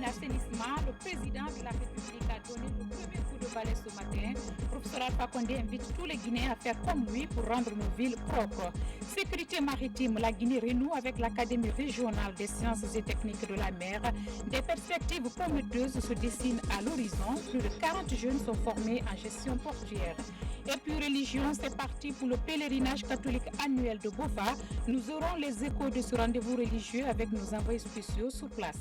mine assainissement, le président de la République a donné le premier coup de balai ce matin. Professeur Alpha Condé invite tous les Guinéens à faire comme lui pour rendre nos villes propres. Sécurité maritime, la Guinée renoue avec l'Académie régionale des sciences et techniques de la mer. Des perspectives prometteuses se dessinent à l'horizon. Plus de 40 jeunes sont formés en gestion portuaire. Et puis religion, c'est parti pour le pèlerinage catholique annuel de Bofa. Nous aurons les échos de ce rendez-vous religieux avec nos envoyés spéciaux sur place.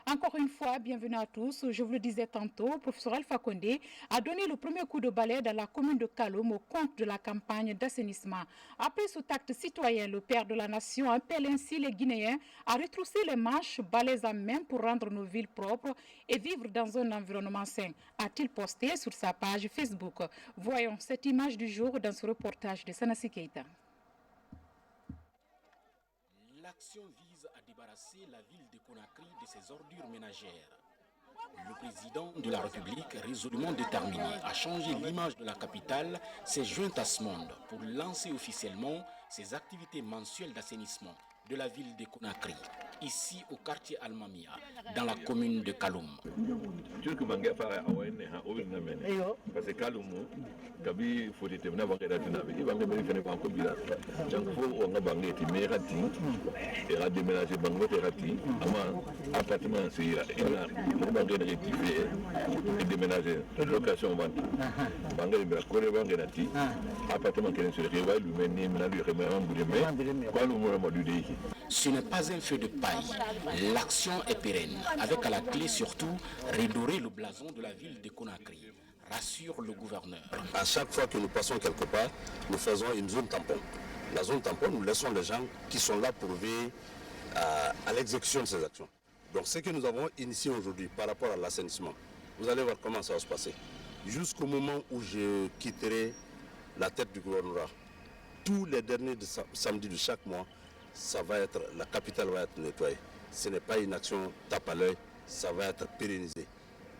Encore une fois, bienvenue à tous. Je vous le disais tantôt, professeur Alpha Condé a donné le premier coup de balai dans la commune de Kaloum au compte de la campagne d'assainissement. Après ce acte citoyen, le père de la nation appelle ainsi les Guinéens à retrousser les manches, balais en main pour rendre nos villes propres et vivre dans un environnement sain, a-t-il posté sur sa page Facebook. Voyons cette image du jour dans ce reportage de Sanassi Keita. L'action vise à débarrasser la ville de Conakry de ses ordures ménagères. Le président de la République, résolument déterminé à changer l'image de la capitale, s'est joint à ce monde pour lancer officiellement ses activités mensuelles d'assainissement de la ville de Conakry, ici au quartier Almamia, dans la commune de Kaloum. Ce n'est pas un feu de paille. L'action est pérenne, avec à la clé surtout redorer le blason de la ville de Conakry, rassure le gouverneur. À chaque fois que nous passons quelque part, nous faisons une zone tampon. La zone tampon, nous laissons les gens qui sont là pour veiller à l'exécution de ces actions. Donc ce que nous avons initié aujourd'hui par rapport à l'assainissement, vous allez voir comment ça va se passer. Jusqu'au moment où je quitterai la tête du gouvernorat, tous les derniers samedis de chaque mois, la capitale va être nettoyée. Ce n'est pas une action tape à l'œil, ça va être pérennisé.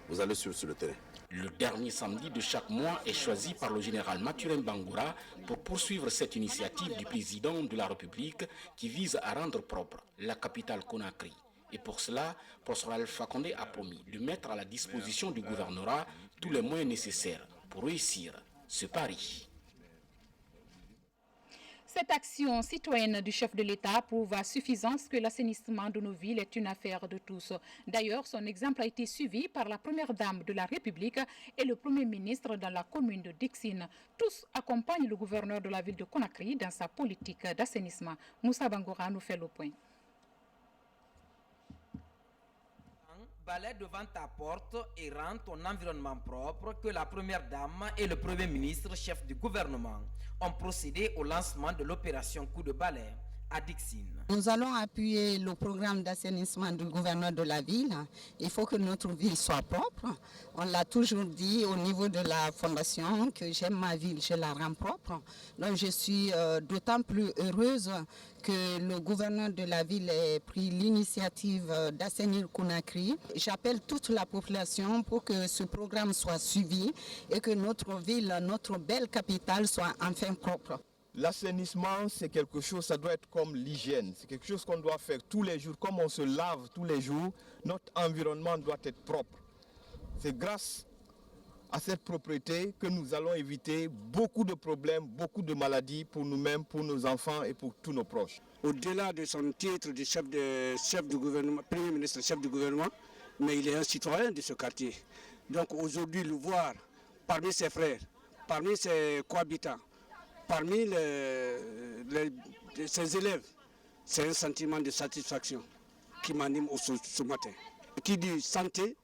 Vous allez suivre sur le terrain. Le dernier samedi de chaque mois est choisi par le général Mathurin Bangoura pour poursuivre cette initiative du président de la République qui vise à rendre propre la capitale Conakry. Et pour cela, professeur Alpha Condé a promis de mettre à la disposition du gouvernorat tous les moyens nécessaires pour réussir ce pari. Cette action citoyenne du chef de l'État prouve à suffisance que l'assainissement de nos villes est une affaire de tous. D'ailleurs, son exemple a été suivi par la première dame de la République et le premier ministre dans la commune de Dixine. Tous accompagnent le gouverneur de la ville de Conakry dans sa politique d'assainissement. Moussa Bangoura nous fait le point. Balai devant ta porte et rends ton environnement propre que la première dame et le premier ministre, chef du gouvernement, ont procédé au lancement de l'opération coup de balai à Dixine. Nous allons appuyer le programme d'assainissement du gouverneur de la ville. Il faut que notre ville soit propre. On l'a toujours dit au niveau de la fondation que j'aime ma ville, je la rends propre. Donc je suis d'autant plus heureuse que le gouverneur de la ville ait pris l'initiative d'assainir Conakry. J'appelle toute la population pour que ce programme soit suivi et que notre ville, notre belle capitale soit enfin propre. L'assainissement, c'est quelque chose, ça doit être comme l'hygiène. C'est quelque chose qu'on doit faire tous les jours. Comme on se lave tous les jours, notre environnement doit être propre. C'est grâce à cette propreté que nous allons éviter beaucoup de problèmes, beaucoup de maladies pour nous-mêmes, pour nos enfants et pour tous nos proches. Au-delà de son titre de chef du gouvernement, premier ministre, chef du gouvernement, mais il est un citoyen de ce quartier. Donc aujourd'hui, le voir parmi ses frères, parmi ses cohabitants, parmi ses élèves, c'est un sentiment de satisfaction qui m'anime ce matin. Qui dit santé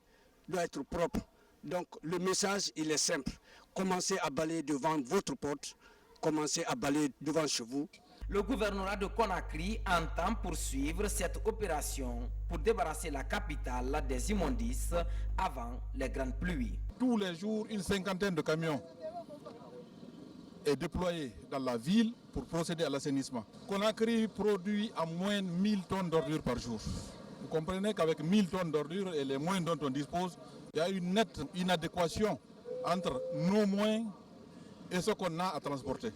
doit être propre. Donc le message, il est simple. Commencez à balayer devant votre porte, commencez à balayer devant chez vous. Le gouvernorat de Conakry entend poursuivre cette opération pour débarrasser la capitale des immondices avant les grandes pluies. Tous les jours, une cinquantaine de camions est déployé dans la ville pour procéder à l'assainissement. Conakry produit à moins de 1000 tonnes d'ordures par jour. Vous comprenez qu'avec 1000 tonnes d'ordures et les moyens dont on dispose, il y a une nette inadéquation entre nos moyens et ce qu'on a à transporter.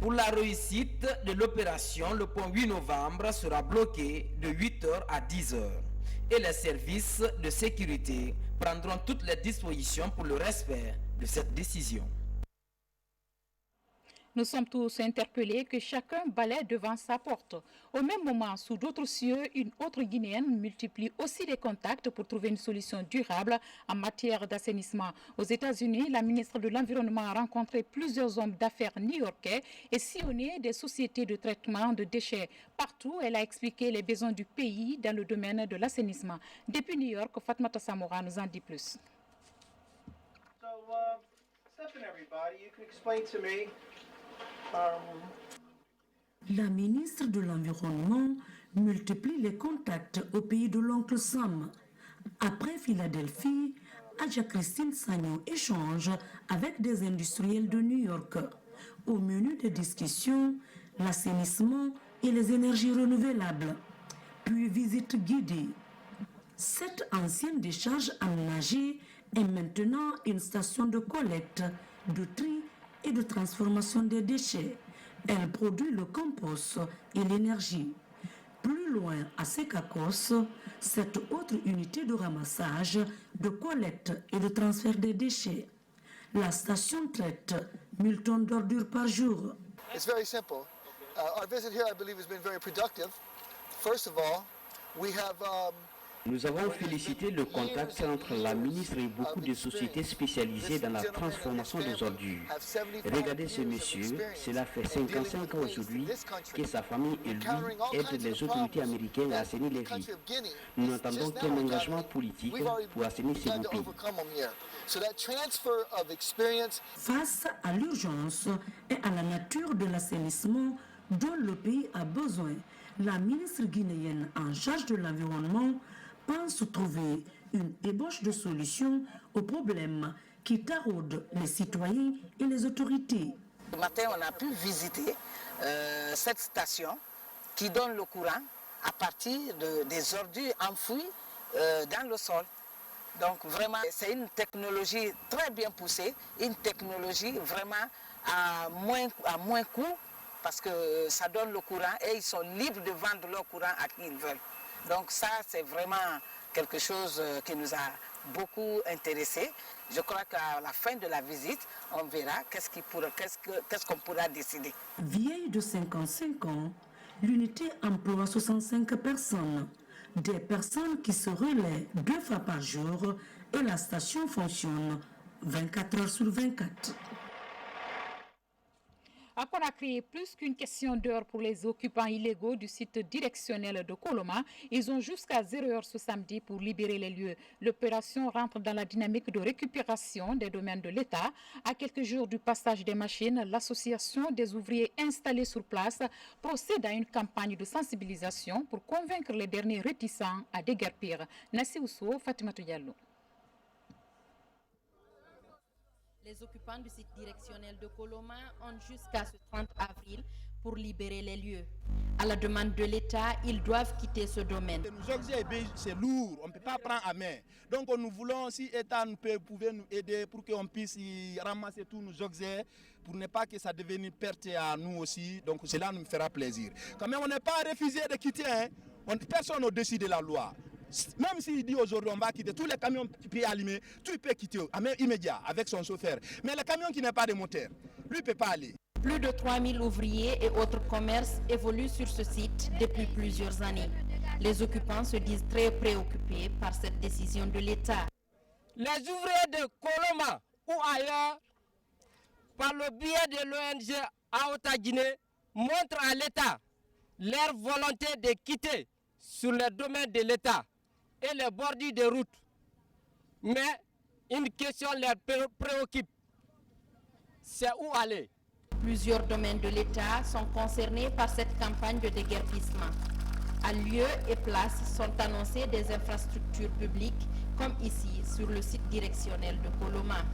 Pour la réussite de l'opération, le pont 8 novembre sera bloqué de 8h à 10h. et les services de sécurité prendront toutes les dispositions pour le respect de cette décision. Nous sommes tous interpellés que chacun balaie devant sa porte. Au même moment, sous d'autres cieux, une autre Guinéenne multiplie aussi les contacts pour trouver une solution durable en matière d'assainissement. Aux États-Unis, la ministre de l'Environnement a rencontré plusieurs hommes d'affaires new-yorkais et sillonné des sociétés de traitement de déchets. Partout, elle a expliqué les besoins du pays dans le domaine de l'assainissement. Depuis New York, Fatmata Samora nous en dit plus. La ministre de l'Environnement multiplie les contacts au pays de l'oncle Sam. Après Philadelphie, Adja Christine Sagnon échange avec des industriels de New York. Au menu des discussions, l'assainissement et les énergies renouvelables. Puis visite guidée. Cette ancienne décharge aménagée est maintenant une station de collecte, de tri et de transformation des déchets. Elle produit le compost et l'énergie. Plus loin, à Sekakos, cette autre unité de ramassage, de collecte et de transfert des déchets. La station traite 1000 tonnes d'ordures par jour. It's very simple. Our visit here, I believe, has been very productive. First of all, we have Nous avons félicité le contact entre la ministre et beaucoup de sociétés spécialisées dans la transformation des ordures. Regardez ce monsieur, cela fait 55 ans aujourd'hui que sa famille et lui aident les autorités américaines à assainir les vies. Nous n'attendons qu'un engagement politique pour assainir ces deux pays. Face à l'urgence et à la nature de l'assainissement dont le pays a besoin, la ministre guinéenne en charge de l'environnement pense trouver une ébauche de solution aux problèmes qui taraudent les citoyens et les autorités. Ce matin, on a pu visiter cette station qui donne le courant à partir des ordures enfouies dans le sol. Donc vraiment, c'est une technologie très bien poussée, une technologie vraiment à moins coût parce que ça donne le courant et ils sont libres de vendre leur courant à qui ils veulent. Donc ça, c'est vraiment quelque chose qui nous a beaucoup intéressés. Je crois qu'à la fin de la visite, on verra qu'est-ce qu'on pourra décider. Vieille de 55 ans, l'unité emploie 65 personnes. Des personnes qui se relaient 2 fois par jour et la station fonctionne 24 heures sur 24. À Conakry, plus qu'une question d'heure pour les occupants illégaux du site directionnel de Koloma. Ils ont jusqu'à 0h ce samedi pour libérer les lieux. L'opération rentre dans la dynamique de récupération des domaines de l'État. À quelques jours du passage des machines, l'association des ouvriers installés sur place procède à une campagne de sensibilisation pour convaincre les derniers réticents à déguerpir. Nassi Ousso, Fatimatou Diallo. Les occupants du site directionnel de Koloma ont jusqu'à ce 30 avril pour libérer les lieux. À la demande de l'État, ils doivent quitter ce domaine. Nos objets, c'est lourd, on ne peut pas prendre à main. Donc nous voulons, si l'État pouvait nous aider pour qu'on puisse y ramasser tous nos objets, pour ne pas que ça devienne perte à nous aussi. Donc cela nous fera plaisir. Quand même, on n'est pas refusé de quitter. Hein. Personne n'a décidé la loi. Même s'il dit aujourd'hui on va quitter, tous les camions qui peuvent allumer, tout peut quitter immédiat avec son chauffeur. Mais le camion qui n'a pas de moteur, lui ne peut pas aller. Plus de 3000 ouvriers et autres commerces évoluent sur ce site depuis plusieurs années. Les occupants se disent très préoccupés par cette décision de l'État. Les ouvriers de Koloma ou ailleurs, par le biais de l'ONG Aota-Guinée, montrent à l'État leur volonté de quitter sur les domaines de l'État et les bordures de route. Mais une question les préoccupe, c'est où aller. Plusieurs domaines de l'État sont concernés par cette campagne de déguerpissement. À lieu et place sont annoncées des infrastructures publiques, comme ici sur le site directionnel de Koloma.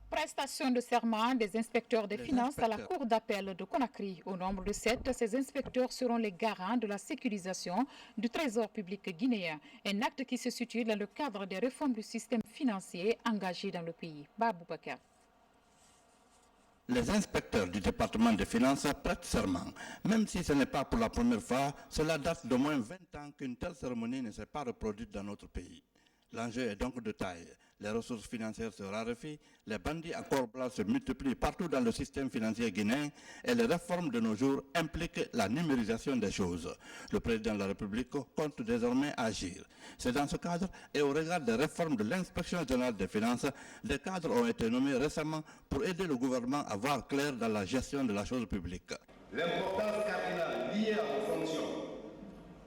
Prestation de serment des inspecteurs des finances à la Cour d'appel de Conakry. Au nombre de 7, ces inspecteurs seront les garants de la sécurisation du trésor public guinéen. Un acte qui se situe dans le cadre des réformes du système financier engagées dans le pays. Babou Bakar. Les inspecteurs du département des finances prêtent serment. Même si ce n'est pas pour la première fois, cela date d'au moins 20 ans qu'une telle cérémonie ne s'est pas reproduite dans notre pays. L'enjeu est donc de taille. Les ressources financières se raréfient, les bandits à corps blanc se multiplient partout dans le système financier guinéen et les réformes de nos jours impliquent la numérisation des choses. Le président de la République compte désormais agir. C'est dans ce cadre et au regard des réformes de l'inspection générale des finances, des cadres ont été nommés récemment pour aider le gouvernement à voir clair dans la gestion de la chose publique. L'importance cardinale liée à vos fonctions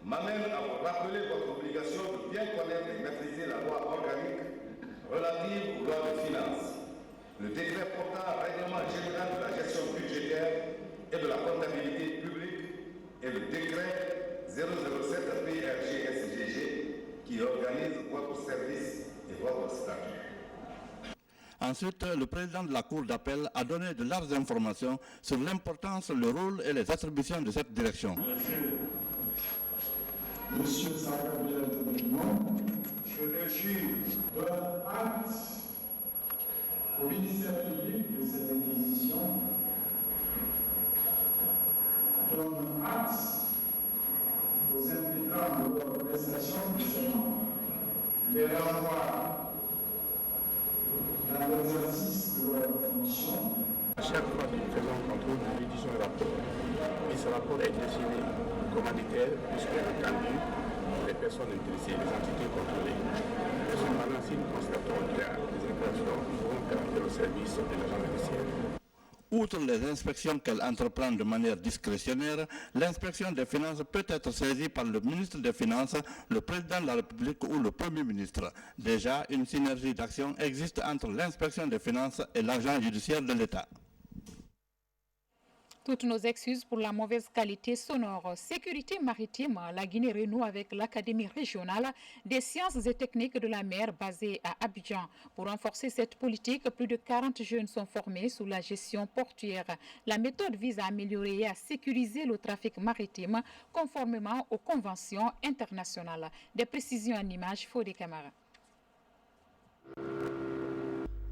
m'amène à vous rappeler votre obligation de bien connaître et maîtriser la loi organique relative aux lois de finances, le décret portant règlement général de la gestion budgétaire et de la comptabilité publique et le décret 007 PRG-SGG qui organise votre service et votre statut. Ensuite, le président de la Cour d'appel a donné de larges informations sur l'importance, le rôle et les attributions de cette direction. Monsieur Sarabia je le jure, donne acte au ministère public de cette réquisition, donne acte aux impétrants de leur prestation de serment, les renvoie dans l'exercice de leur fonction. À chaque fois que nous faisons un contrôle, nous rédigeons un rapport. Et ce rapport est destiné aux commanditaires, puisque entendu, les personnes intéressées, les entités contrôlées. Cependant, si nous constatons qu'il y a des infractions, nous devons faire appel au service de l'agent judiciaire. Outre les inspections qu'elle entreprend de manière discrétionnaire, l'inspection des finances peut être saisie par le ministre des Finances, le président de la République ou le Premier ministre. Déjà, une synergie d'action existe entre l'inspection des finances et l'agent judiciaire de l'État. Toutes nos excuses pour la mauvaise qualité sonore. Sécurité maritime, la Guinée renoue avec l'Académie régionale des sciences et techniques de la mer basée à Abidjan. Pour renforcer cette politique, plus de 40 jeunes sont formés sous la gestion portuaire. La méthode vise à améliorer et à sécuriser le trafic maritime conformément aux conventions internationales. Des précisions en images, Fodé Camara.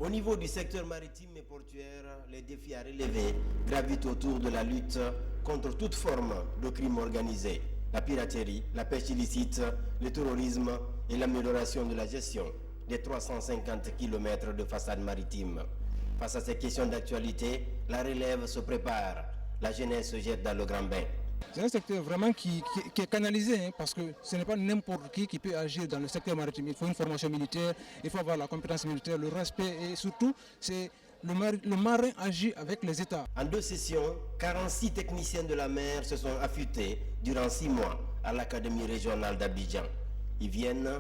Au niveau du secteur maritime et portuaire, les défis à relever gravitent autour de la lutte contre toute forme de crime organisé, la piraterie, la pêche illicite, le terrorisme et l'amélioration de la gestion des 350 km de façade maritime. Face à ces questions d'actualité, la relève se prépare, la jeunesse se jette dans le grand bain. C'est un secteur vraiment qui est canalisé, hein, parce que ce n'est pas n'importe qui peut agir dans le secteur maritime. Il faut une formation militaire, il faut avoir la compétence militaire, le respect et surtout, c'est le marin agit avec les États. En 2 sessions, 46 techniciens de la mer se sont affûtés durant 6 mois à l'Académie régionale d'Abidjan. Ils viennent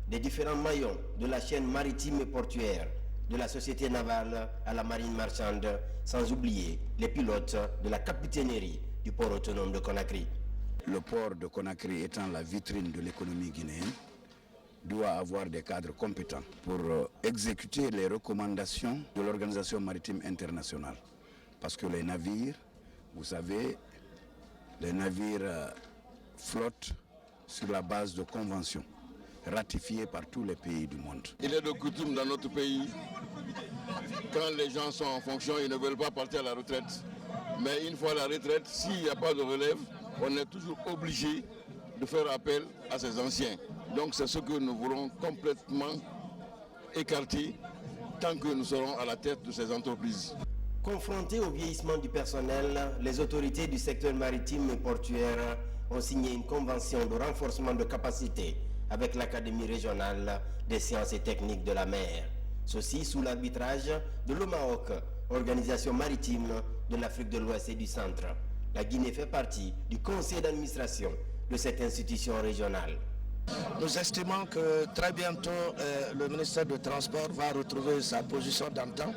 des différents maillons de la chaîne maritime et portuaire, de la société navale à la marine marchande, sans oublier les pilotes de la capitainerie du port autonome de Conakry. Le port de Conakry étant la vitrine de l'économie guinéenne, doit avoir des cadres compétents pour exécuter les recommandations de l'Organisation maritime internationale. Parce que les navires, vous savez, les navires flottent sur la base de conventions ratifiées par tous les pays du monde. Il est de coutume dans notre pays, quand les gens sont en fonction, ils ne veulent pas partir à la retraite. Mais une fois à la retraite, s'il n'y a pas de relève, on est toujours obligé de faire appel à ces anciens. Donc c'est ce que nous voulons complètement écarter tant que nous serons à la tête de ces entreprises. Confrontés au vieillissement du personnel, les autorités du secteur maritime et portuaire ont signé une convention de renforcement de capacité avec l'Académie régionale des sciences et techniques de la mer. Ceci sous l'arbitrage de l'OMAOC, Organisation maritime de l'Afrique de l'Ouest et du Centre. La Guinée fait partie du conseil d'administration de cette institution régionale. Nous estimons que très bientôt le ministère des Transports va retrouver sa position d'antan,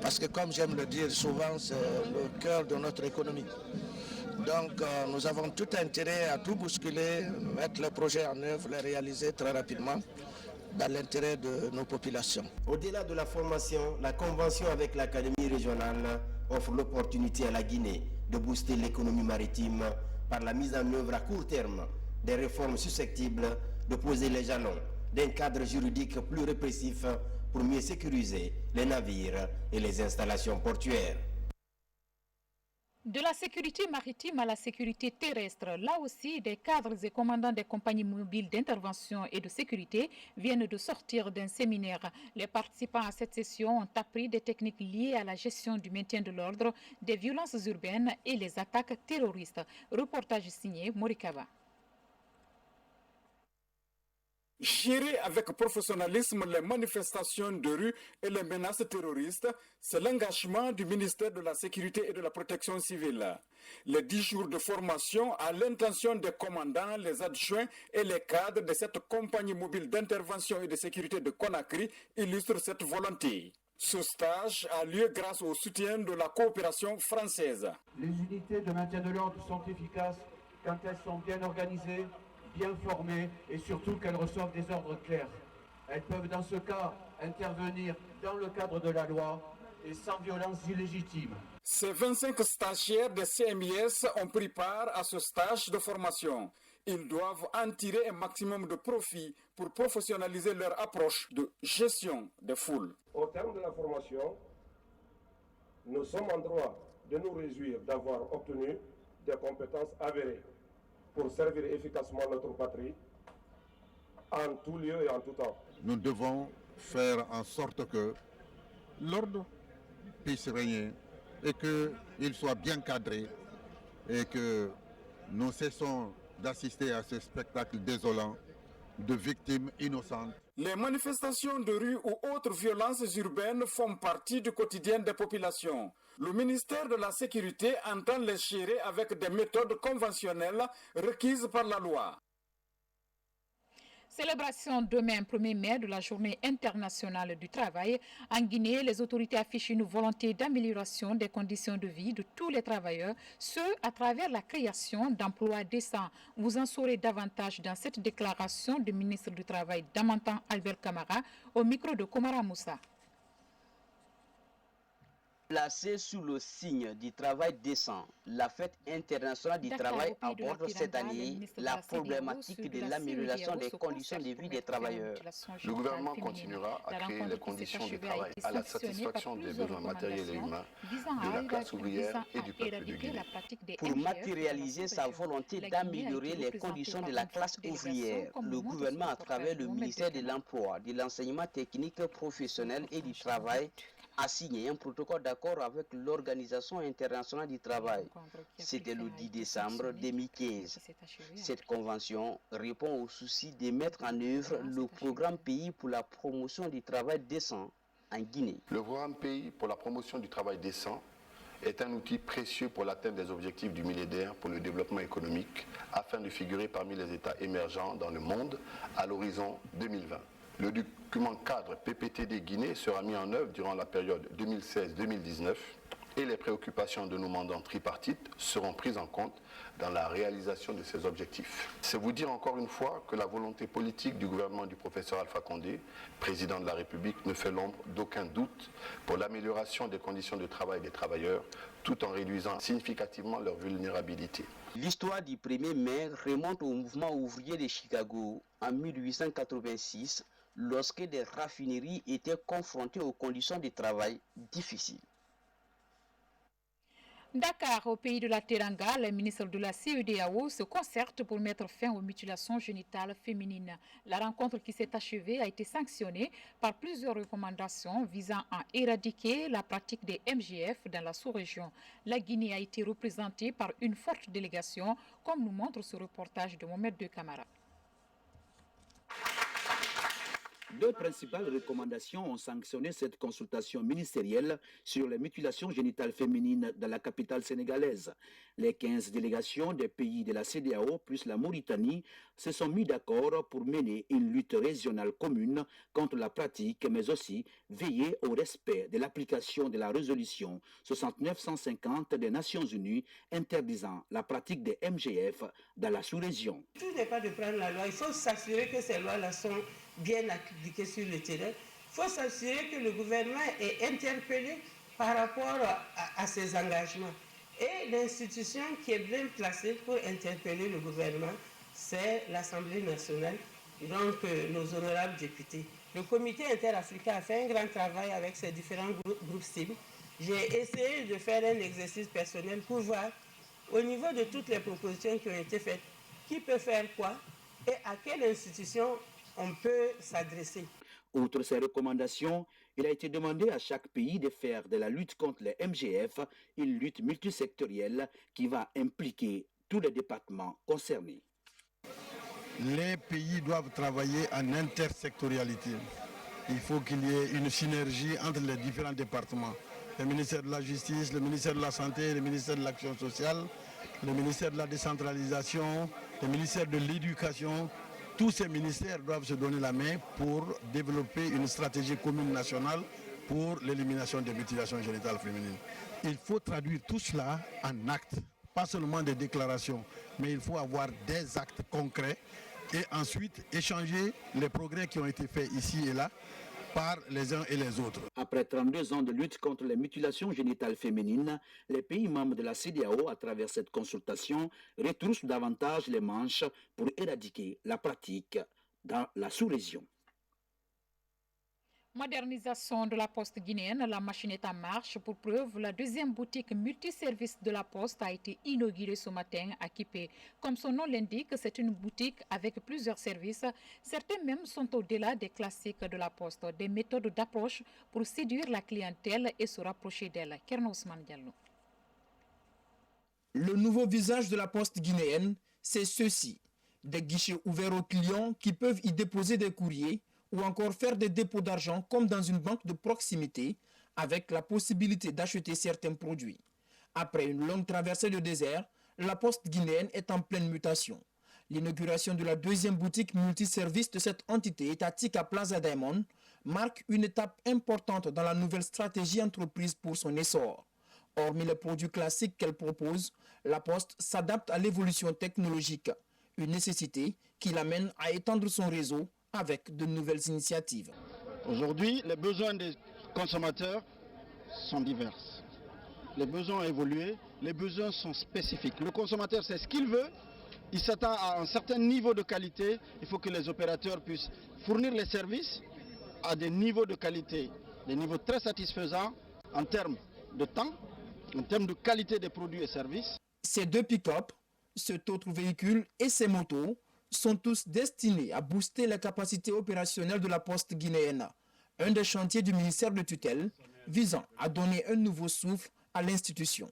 parce que comme j'aime le dire souvent, c'est le cœur de notre économie. Donc nous avons tout intérêt à tout bousculer, mettre les projets en œuvre, les réaliser très rapidement dans l'intérêt de nos populations. Au-delà de la formation, la convention avec l'Académie régionale offre l'opportunité à la Guinée de booster l'économie maritime par la mise en œuvre à court terme des réformes susceptibles de poser les jalons d'un cadre juridique plus répressif pour mieux sécuriser les navires et les installations portuaires. De la sécurité maritime à la sécurité terrestre, là aussi, des cadres et commandants des compagnies mobiles d'intervention et de sécurité viennent de sortir d'un séminaire. Les participants à cette session ont appris des techniques liées à la gestion du maintien de l'ordre, des violences urbaines et les attaques terroristes. Reportage signé Morikaba. Gérer avec professionnalisme les manifestations de rue et les menaces terroristes, c'est l'engagement du ministère de la Sécurité et de la Protection civile. Les 10 jours de formation à l'intention des commandants, les adjoints et les cadres de cette compagnie mobile d'intervention et de sécurité de Conakry illustrent cette volonté. Ce stage a lieu grâce au soutien de la coopération française. Les unités de maintien de l'ordre sont efficaces quand elles sont bien organisées, bien formées et surtout qu'elles reçoivent des ordres clairs. Elles peuvent dans ce cas intervenir dans le cadre de la loi et sans violence illégitime. Ces 25 stagiaires de CMIS ont pris part à ce stage de formation. Ils doivent en tirer un maximum de profit pour professionnaliser leur approche de gestion des foules. Au terme de la formation, nous sommes en droit de nous réjouir d'avoir obtenu des compétences avérées pour servir efficacement notre patrie en tout lieu et en tout temps. Nous devons faire en sorte que l'ordre puisse régner et qu'il soit bien cadré et que nous cessons d'assister à ce spectacle désolant de victimes innocentes. Les manifestations de rue ou autres violences urbaines font partie du quotidien des populations. Le ministère de la Sécurité entend les gérer avec des méthodes conventionnelles requises par la loi. Célébration demain 1er mai de la Journée internationale du travail. En Guinée, les autorités affichent une volonté d'amélioration des conditions de vie de tous les travailleurs, ce à travers la création d'emplois décents. Vous en saurez davantage dans cette déclaration du ministre du Travail Damantan Albert Camara au micro de Komara Moussa. Placée sous le signe du travail décent, la fête internationale du travail aborde cette année la problématique de l'amélioration des conditions de vie des travailleurs. Le gouvernement continuera à créer les conditions de travail à la satisfaction des besoins matériels et humains de la classe ouvrière et du peuple de Guinée. Pour matérialiser sa volonté d'améliorer les conditions de la classe ouvrière, le gouvernement, à travers le ministère de l'Emploi, de l'Enseignement technique professionnel et du Travail, a signé un protocole d'accord avec l'Organisation internationale du travail. C'était le 10 décembre 2015. Cette convention répond au souci de mettre en œuvre le programme pays pour la promotion du travail décent en Guinée. Le programme pays pour la promotion du travail décent est un outil précieux pour l'atteinte des objectifs du millénaire pour le développement économique afin de figurer parmi les États émergents dans le monde à l'horizon 2020. Le document cadre PPTD Guinée sera mis en œuvre durant la période 2016-2019 et les préoccupations de nos mandants tripartites seront prises en compte dans la réalisation de ces objectifs. C'est vous dire encore une fois que la volonté politique du gouvernement du professeur Alpha Condé, président de la République, ne fait l'ombre d'aucun doute pour l'amélioration des conditions de travail des travailleurs, tout en réduisant significativement leur vulnérabilité. L'histoire du 1er mai remonte au mouvement ouvrier de Chicago en 1886, lorsque des raffineries étaient confrontées aux conditions de travail difficiles. Dakar, au pays de la Teranga, les ministres de la CEDEAO se concertent pour mettre fin aux mutilations génitales féminines. La rencontre qui s'est achevée a été sanctionnée par plusieurs recommandations visant à éradiquer la pratique des MGF dans la sous-région. La Guinée a été représentée par une forte délégation, comme nous montre ce reportage de Mohamed De Camara. Deux principales recommandations ont sanctionné cette consultation ministérielle sur les mutilations génitales féminines dans la capitale sénégalaise. Les 15 délégations des pays de la CEDEAO plus la Mauritanie se sont mis d'accord pour mener une lutte régionale commune contre la pratique, mais aussi veiller au respect de l'application de la résolution 6950 des Nations Unies interdisant la pratique des MGF dans la sous-région. Tout n'est pas de prendre la loi, il faut s'assurer que ces lois-là sont bien appliquées sur le terrain. Il faut s'assurer que le gouvernement est interpellé par rapport à ses engagements. Et l'institution qui est bien placée pour interpeller le gouvernement, c'est l'Assemblée nationale, donc nos honorables députés. Le comité interafricain a fait un grand travail avec ses différents groupes cibles J'ai essayé de faire un exercice personnel pour voir, au niveau de toutes les propositions qui ont été faites, qui peut faire quoi et à quelle institution on peut s'adresser. Outre ces recommandations, il a été demandé à chaque pays de faire de la lutte contre les MGF une lutte multisectorielle qui va impliquer tous les départements concernés. Les pays doivent travailler en intersectorialité. Il faut qu'il y ait une synergie entre les différents départements. Le ministère de la Justice, le ministère de la Santé, le ministère de l'Action sociale, le ministère de la Décentralisation, le ministère de l'Éducation. Tous ces ministères doivent se donner la main pour développer une stratégie commune nationale pour l'élimination des mutilations génitales féminines. Il faut traduire tout cela en actes, pas seulement des déclarations, mais il faut avoir des actes concrets et ensuite échanger les progrès qui ont été faits ici et là par les uns et les autres. Après 32 ans de lutte contre les mutilations génitales féminines, les pays membres de la CEDEAO, à travers cette consultation, retroussent davantage les manches pour éradiquer la pratique dans la sous-région. Modernisation de la poste guinéenne, la machine est en marche. Pour preuve, la deuxième boutique multiservice de la poste a été inaugurée ce matin à Kipé. Comme son nom l'indique, c'est une boutique avec plusieurs services. Certains même sont au-delà des classiques de la poste, des méthodes d'approche pour séduire la clientèle et se rapprocher d'elle. Kerno Ousmane Diallo. Le nouveau visage de la poste guinéenne, c'est ceci. Des guichets ouverts aux clients qui peuvent y déposer des courriers ou encore faire des dépôts d'argent comme dans une banque de proximité avec la possibilité d'acheter certains produits. Après une longue traversée de désert, la poste guinéenne est en pleine mutation. L'inauguration de la deuxième boutique multiservice de cette entité étatique à Plaza Diamond marque une étape importante dans la nouvelle stratégie entreprise pour son essor. Hormis les produits classiques qu'elle propose, la poste s'adapte à l'évolution technologique, une nécessité qui l'amène à étendre son réseau avec de nouvelles initiatives. Aujourd'hui, les besoins des consommateurs sont divers. Les besoins ont évolué, les besoins sont spécifiques. Le consommateur sait ce qu'il veut, il s'attend à un certain niveau de qualité. Il faut que les opérateurs puissent fournir les services à des niveaux de qualité, des niveaux très satisfaisants en termes de temps, en termes de qualité des produits et services. Ces deux pick-up, cet autre véhicule et ces motos sont tous destinés à booster la capacité opérationnelle de la poste guinéenne, un des chantiers du ministère de tutelle visant à donner un nouveau souffle à l'institution.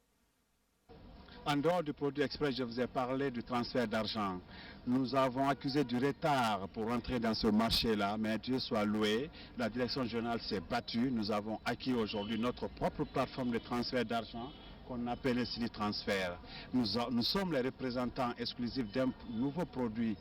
En dehors du produit express, je vous ai parlé du transfert d'argent. Nous avons accusé du retard pour entrer dans ce marché-là, mais Dieu soit loué, la direction générale s'est battue. Nous avons acquis aujourd'hui notre propre plateforme de transfert d'argent qu'on appelle le City Transfer. Nous sommes les représentants exclusifs d'un nouveau produit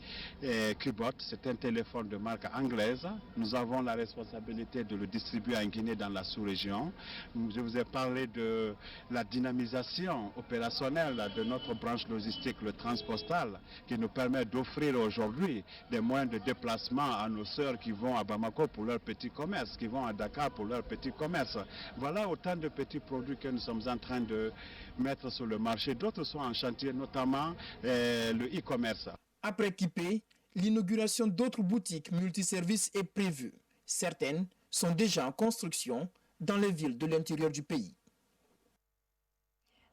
Cubot. C'est un téléphone de marque anglaise. Nous avons la responsabilité de le distribuer en Guinée dans la sous-région. Je vous ai parlé de la dynamisation opérationnelle de notre branche logistique, le Transpostal, qui nous permet d'offrir aujourd'hui des moyens de déplacement à nos sœurs qui vont à Bamako pour leur petit commerce, qui vont à Dakar pour leur petit commerce. Voilà autant de petits produits que nous sommes en train de mettre sur le marché. D'autres sont en chantier, notamment le e-commerce. Après Kipé, l'inauguration d'autres boutiques multiservices est prévue. Certaines sont déjà en construction dans les villes de l'intérieur du pays.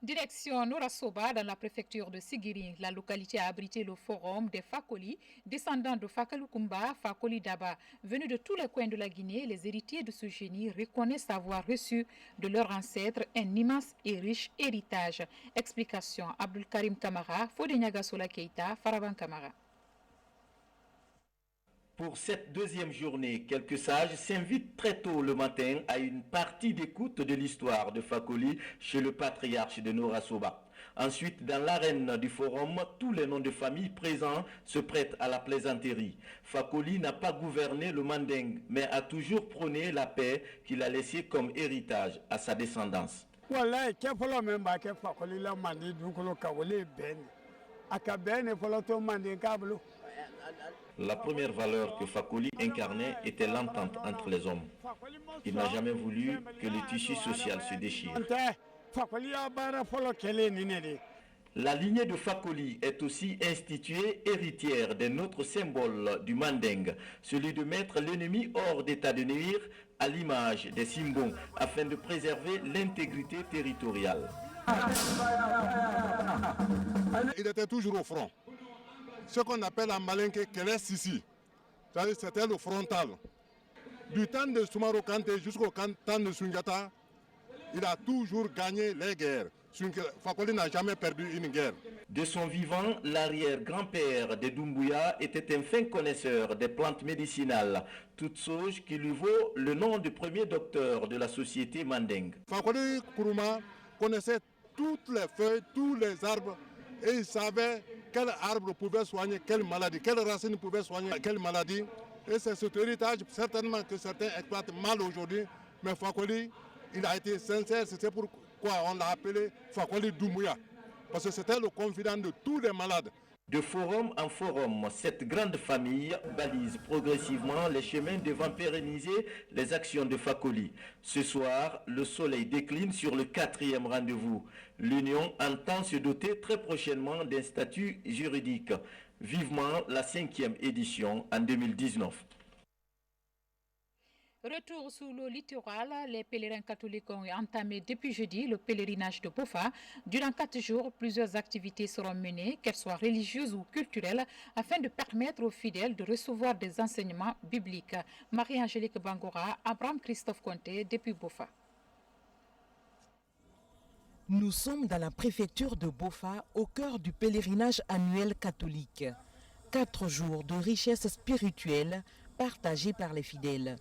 Direction Norasoba, dans la préfecture de Sigiri. La localité a abrité le forum des Fakoli, descendants de Fakalukumba, Fakoli Daba. Venus de tous les coins de la Guinée, les héritiers de ce génie reconnaissent avoir reçu de leurs ancêtres un immense et riche héritage. Explication Abdul Karim Kamara, Fodeniaga Sola Keita, Faraban Kamara. Pour cette deuxième journée, quelques sages s'invitent très tôt le matin à une partie d'écoute de l'histoire de Fakoli chez le patriarche de Norasoba. Ensuite, dans l'arène du forum, tous les noms de famille présents se prêtent à la plaisanterie. Fakoli n'a pas gouverné le Manding, mais a toujours prôné la paix qu'il a laissée comme héritage à sa descendance. La première valeur que Fakoli incarnait était l'entente entre les hommes. Il n'a jamais voulu que le tissu social se déchire. La lignée de Fakoli est aussi instituée héritière d'un autre symbole du Manding, celui de mettre l'ennemi hors d'état de nuire, à l'image des Simbons, afin de préserver l'intégrité territoriale. Il était toujours au front. Ce qu'on appelle en malinké Keles Sissi, c'était le frontal. Du temps de Soumaro Kanté jusqu'au temps de Sundiata, il a toujours gagné les guerres. Fakoli n'a jamais perdu une guerre. De son vivant, l'arrière-grand-père de Doumbouya était un fin connaisseur des plantes médicinales, toute chose qui lui vaut le nom de premier docteur de la société Manding. Fakoli Kourouma connaissait toutes les feuilles, tous les arbres, et il savait quel arbre pouvait soigner quelle maladie, quelle racine pouvait soigner quelle maladie. Et c'est cet héritage certainement que certains exploitent mal aujourd'hui, mais Fakoli, il a été sincère, c'est pourquoi on l'a appelé Fakoli Doumbouya, parce que c'était le confident de tous les malades. De forum en forum, cette grande famille balise progressivement les chemins devant pérenniser les actions de Fakoli. Ce soir, le soleil décline sur le 4e rendez-vous. L'Union entend se doter très prochainement d'un statut juridique. Vivement la 5e édition en 2019. Retour sur le littoral, les pèlerins catholiques ont entamé depuis jeudi le pèlerinage de Bofa. Durant 4 jours, plusieurs activités seront menées, qu'elles soient religieuses ou culturelles, afin de permettre aux fidèles de recevoir des enseignements bibliques. Marie-Angélique Bangora, Abraham Christophe Conté, depuis Bofa. Nous sommes dans la préfecture de Bofa, au cœur du pèlerinage annuel catholique. 4 jours de richesse spirituelle partagés par les fidèles.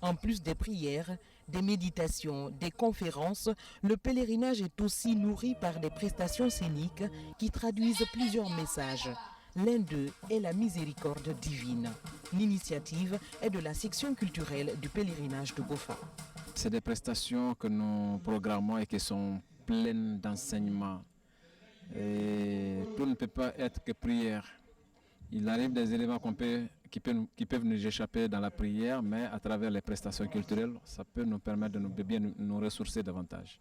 En plus des prières, des méditations, des conférences, le pèlerinage est aussi nourri par des prestations scéniques qui traduisent plusieurs messages. L'un d'eux est la miséricorde divine. L'initiative est de la section culturelle du pèlerinage de Bofa. C'est des prestations que nous programmons et qui sont pleines d'enseignements. Et tout ne peut pas être que prière. Il arrive des éléments qui peuvent nous échapper dans la prière, mais à travers les prestations culturelles, ça peut nous permettre de bien nous ressourcer davantage.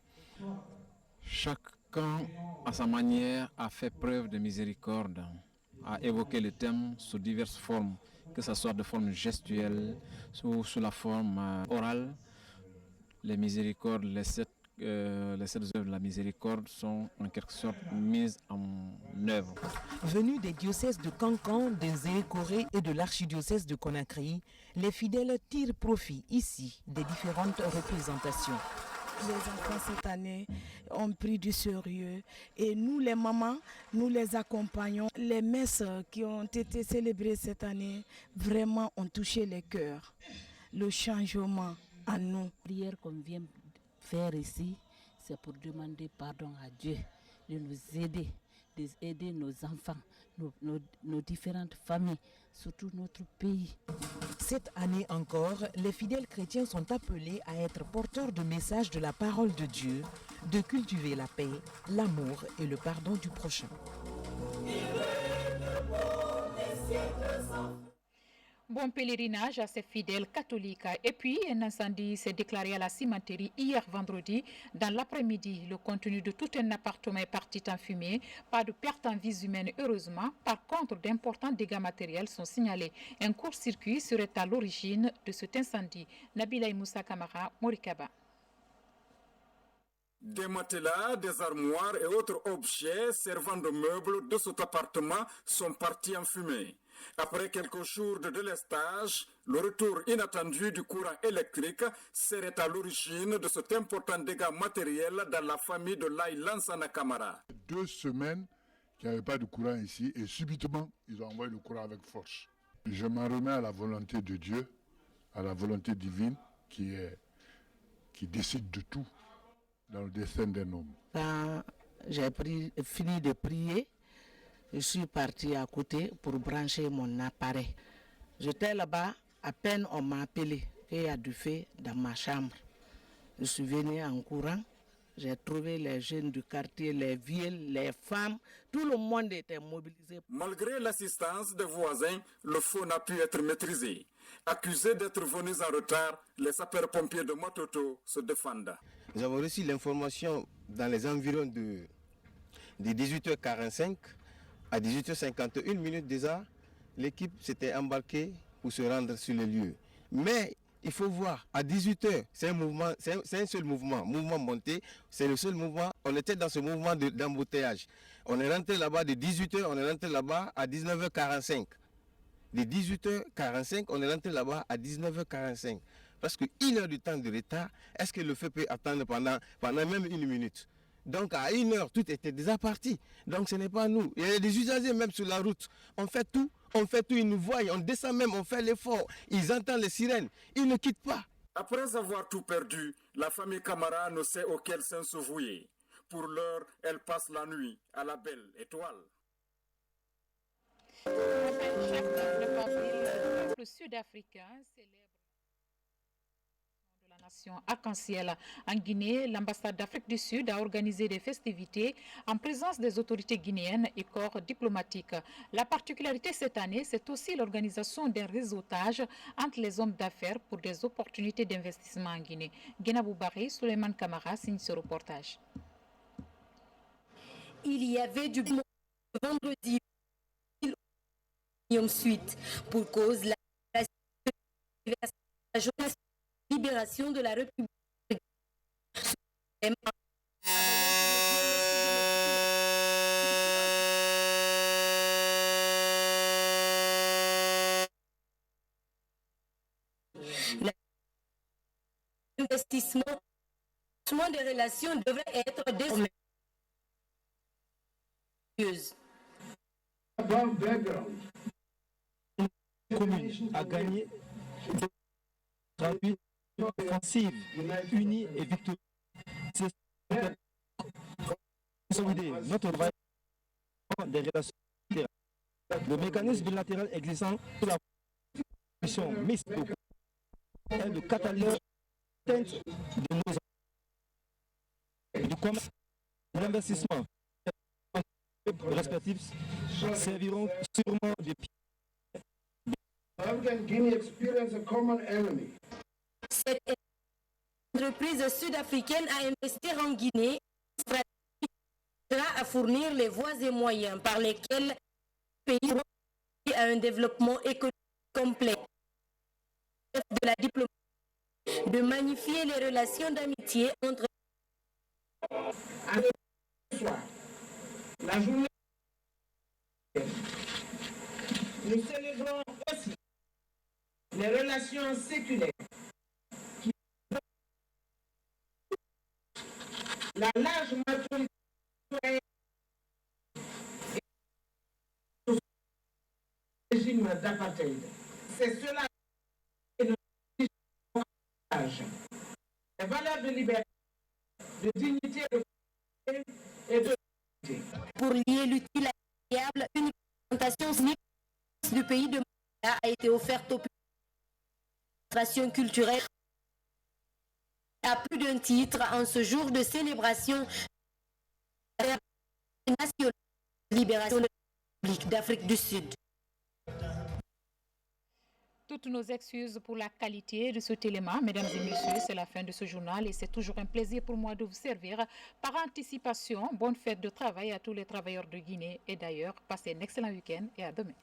Chacun, à sa manière, a fait preuve de miséricorde, a évoqué le thème sous diverses formes, que ce soit de forme gestuelle ou sous la forme orale. Les miséricordes, les sept œuvres de la miséricorde sont en quelque sorte mises en œuvre. Venus des diocèses de Kankan, de Zékoré et de l'archidiocèse de Conakry, les fidèles tirent profit ici des différentes représentations. Les enfants cette année ont pris du sérieux et nous les mamans, nous les accompagnons. Les messes qui ont été célébrées cette année vraiment ont touché les cœurs. Le changement en nous. La prière qu'on vient faire ici, c'est pour demander pardon à Dieu de nous aider, d'aider nos enfants, nos différentes familles, surtout notre pays. Cette année encore, les fidèles chrétiens sont appelés à être porteurs de messages de la parole de Dieu, de cultiver la paix, l'amour et le pardon du prochain. Bon pèlerinage à ces fidèles catholiques. Et puis, un incendie s'est déclaré à la cimenterie hier vendredi. Dans l'après-midi, le contenu de tout un appartement est parti en fumée. Pas de perte en vies humaines, heureusement. Par contre, d'importants dégâts matériels sont signalés. Un court-circuit serait à l'origine de cet incendie. Nabila Moussa Kamara, Morikaba. Des matelas, des armoires et autres objets servant de meubles de cet appartement sont partis en fumée. Après quelques jours de délestage, le retour inattendu du courant électrique serait à l'origine de cet important dégât matériel dans la famille de Laye Lansana Kamara. 2 semaines qu'il n'y avait pas de courant ici et subitement, ils ont envoyé le courant avec force. Je m'en remets à la volonté de Dieu, à la volonté divine qui décide de tout dans le destin d'un homme. Quand j'ai fini de prier, je suis parti à côté pour brancher mon appareil. J'étais là-bas, à peine on m'a appelé qu'il y a du feu dans ma chambre. Je suis venu en courant, j'ai trouvé les jeunes du quartier, les vieux, les femmes, tout le monde était mobilisé. Malgré l'assistance des voisins, le feu n'a pu être maîtrisé. Accusés d'être venus en retard, les sapeurs-pompiers de Matoto se défendent. Nous avons reçu l'information dans les environs de De 18h45 à 18h51 déjà, l'équipe s'était embarquée pour se rendre sur les lieux. Mais il faut voir, à 18h, c'est un seul mouvement monté, c'est le seul mouvement. On était dans ce mouvement d'embouteillage. On est rentré là-bas de 18h, on est rentré là-bas à 19h45. De 18h45, on est rentré là-bas à 19h45. Parce qu'une heure du temps de retard, est-ce que le feu peut attendre pendant même une minute? Donc à 1 heure, tout était déjà parti. Donc ce n'est pas nous. Il y a des usagers même sur la route. On fait tout, ils nous voient, on descend même, on fait l'effort. Ils entendent les sirènes, ils ne quittent pas. Après avoir tout perdu, la famille Camara ne sait auquel sens se vouer. Pour l'heure, elle passe la nuit à la belle étoile. Le peuple sud-africain célèbre de la nation arc-en-ciel. En Guinée, l'ambassade d'Afrique du Sud a organisé des festivités en présence des autorités guinéennes et corps diplomatiques. La particularité cette année, c'est aussi l'organisation d'un réseautage entre les hommes d'affaires pour des opportunités d'investissement en Guinée. Guéna Boubari, Souleymane Kamara signe ce reportage. Il y avait du vendredi ensuite pour cause la journée de libération de la République. L'investissement des relations devrait être commune a gagné rapide, offensive, unie et victorieuse. C'est consolider notre travail des relations bilatérales. Le mécanisme bilatéral existant pour la position mixte est le catalogue de nos du commerce, de l'investissement respectifs serviront sûrement de pied. Cette entreprise sud-africaine a investi en Guinée à fournir les voies et moyens par lesquels le pays a un développement économique complet. De la diplomatie, de magnifier les relations d'amitié entre la journée. Nous célébrons aussi les relations séculaires qui la large majorité du régime d'apartheid. C'est cela que nous les valeurs de liberté, de dignité et de pour lier l'utile à l'agréable, une représentation du pays de Mandela a été offerte aux administrations culturelles à plus d'un titre en ce jour de célébration nationale de libération de la République d'Afrique du Sud. Toutes nos excuses pour la qualité de cet élément. Mesdames et messieurs, c'est la fin de ce journal et c'est toujours un plaisir pour moi de vous servir. Par anticipation, bonne fête de travail à tous les travailleurs de Guinée et d'ailleurs, passez un excellent week-end et à demain.